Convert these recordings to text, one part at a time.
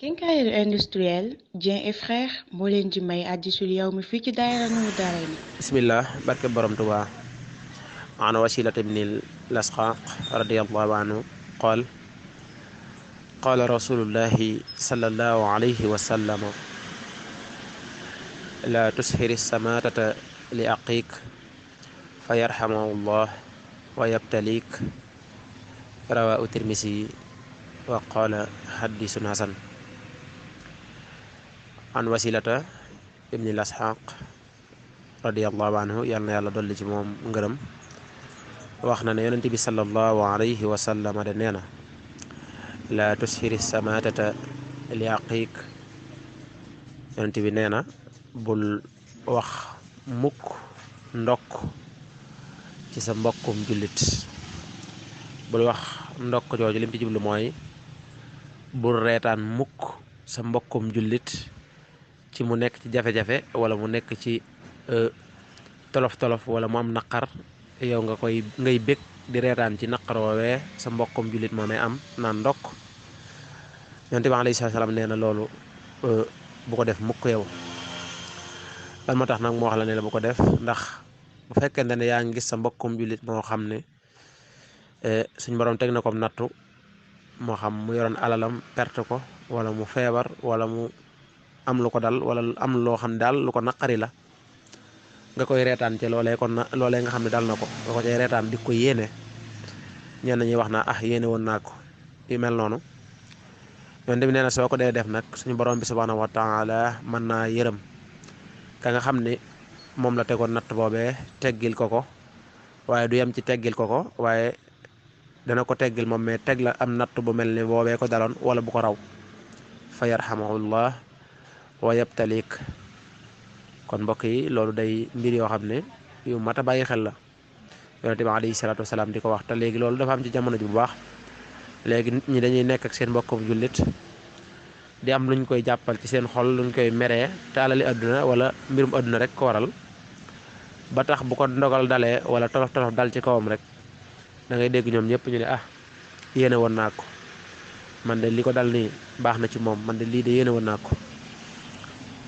Quincaillerie industrielle Dieng et frères moo leen di may Hadissoul yawmi fii ci Dahira Nourou dareyni. bismillah barke borom Tuubaa an wasilata ibnil lasqaq radiyallahu anhu qaal qaala rasulullahi sallallahu alayhi wa sallam la tushiri samatata li aqiik fa yarhamahu llah wa yabtalik rawahu tirmisi wa qaala hadisun hasan. an wasilata ibnil lasqaq radiyallahu anhu yàlla na yàlla dolli ci moom ngërëm wax na ne yonent bi sallallahu alayhi wa sallam de nee na la tushiri samatata li aqiik yonent bi nee na bul wax mukk ndokk ci sa mbokkum jullit bul wax ndokk jooju lim ci jublu mooy bul reetaan mukk sa mbokkum jullit ci mu nekk ci jafe-jafe wala mu nekk ci tolof-tolof wala mu am naqar yow ngay bég di reetaan ci naqar woowee sa mbokkum jullit moomee am naan ndokk yonent bi alayhi salaam nee na loolu bu ko def mukk yow. lan moo tax nag moo wax la ne la bu ko def ndax bu fekkente ne yaa ngi gis sa mbokkum jullit moo xam ne suñ borom teg na ko nattu moo xam mu yoroon alalam perte ko wala mu feebar wala mu am lu ko dal wala am loo xam ne daal lu ko naqari la nga koy reetaan ci loolee nga xam ne dal na ko nga ko cay reetaan di ko yéene ñenn ñi wax naa yéene woon naa ko yu mel noonu yonent bi nee na soo ko dee def nag suñu borom bi subhanahu wa taala mën naa yërëm ka nga xam ne moom la tegoon natt boobee teggil ko waaye du yem ci teggil ko waaye dana ko teggil moom mais teg la am natt bu mel ni boobee ko daloon wala bu ko raw fa yarhamahullah wa yabtalik. kon mbokk yi loolu day mbir yoo xam ne yu mat a bàyyi xel la yonent bi alayhi salaatu wasalaam di ko wax te léegi loolu dafa am ci jamono ji bu baax léegi nit ñi dañuy nekk ak seen mbokkum jullit di am luñ koy jàppal ci seen xol luñ koy meree te alali àdduna wala mbirum àdduna rek ko waral ba tax bu ko ndogal dalee wala tolof tolof dal ci kawam rek da ngay dégg ñoom ñëpp ñu ne yéene woon naa ko man de li ko dal nii baax na ci moom man de lii de yéene woon naa ko.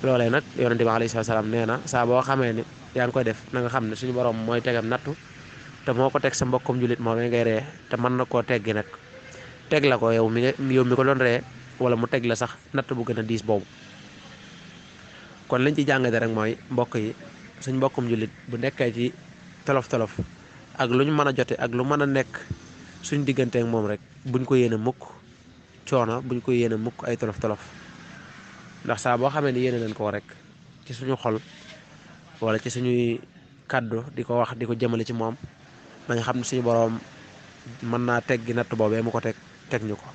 loolee nag yonent bi alayhi salaam nee na saa boo xamee ne yaa ngi koy def na nga xam ne suñu borom mooy tegam nattu te moo ko teg sa mbokkum jullit moom ngay ree te mën na koo teggi nag teg la ko yow mi ko doon ree wala mu teg la sax natt bu gën a diis boobu. kon lañ ci jàngate rek mooy mbokk yi suñ mbokkum jullit bu nekkee ci tolof-tolof ak lu ñu mën a jote ak lu mën a nekk suñ digganteek moom rek buñ ko yéene mukk coono buñ ko yéene mukk ay tolof-tolof ndax saa boo xamee ni yéene leen ko rek ci suñu xol wala ci suñuy kàddu di ko wax di ko jëmale ci moom nañ xam ne suñu boroom mën naa teggi natt boobee mu ko teg ñu ko.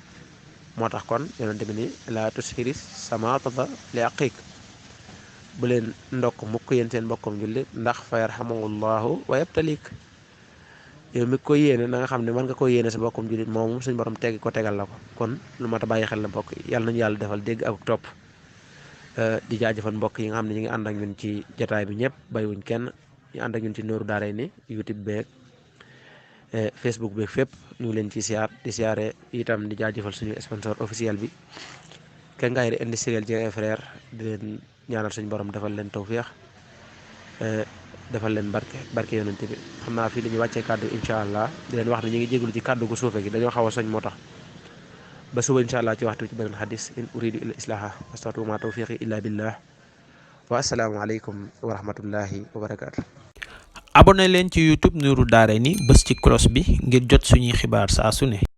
moo tax kon yonente bi ni la tushiri samatata li aqiik bu leen ndokk mukk yéen seen mbokkum jullit ndax fa yarhamahullahu wa yabtalik yow mi ko yéene na nga xam ne mën nga ko yéene sa mbokkum jullit moomu suñu borom teggi ko tegal la ko. kon lu mat a bàyyi xel la mbokk yi yàlla nañu yàlla defal dégg ak topp. di jaajëfal mbokk yi nga xam ne ñu ngi ànd ak ñun ci jotaay bi ñëpp bàyyiwuñ kenn ñu ànd ak ñun ci Nourou dareyni YouTube beeg Facebook beeg fépp ñu ngi leen ci di siyaare itam di jaajëfal suñu sponsor officiel bi Quincaillerie industrielle Dieng et frères di leen ñaanal suñu borom defal leen tawféex defal leen barke yonent bi. xam naa fii la ñuy wàccee kàddu incha allah di leen wax ne ñu ngi jégalu ci kàddu gu suufe gi dañoo xaw a soñ moo tax. ba suba incha allah ci waxtu ci beneen xadis in uridu illa islaha astatu ma tawfiqi illa billah wa assalaamu aleykum wa rahmatullahi wa barakaatu. abonné leen ci YouTube Nourou dareyni bës ci cloche bi ngir jot suñuy xibaar saa su ne.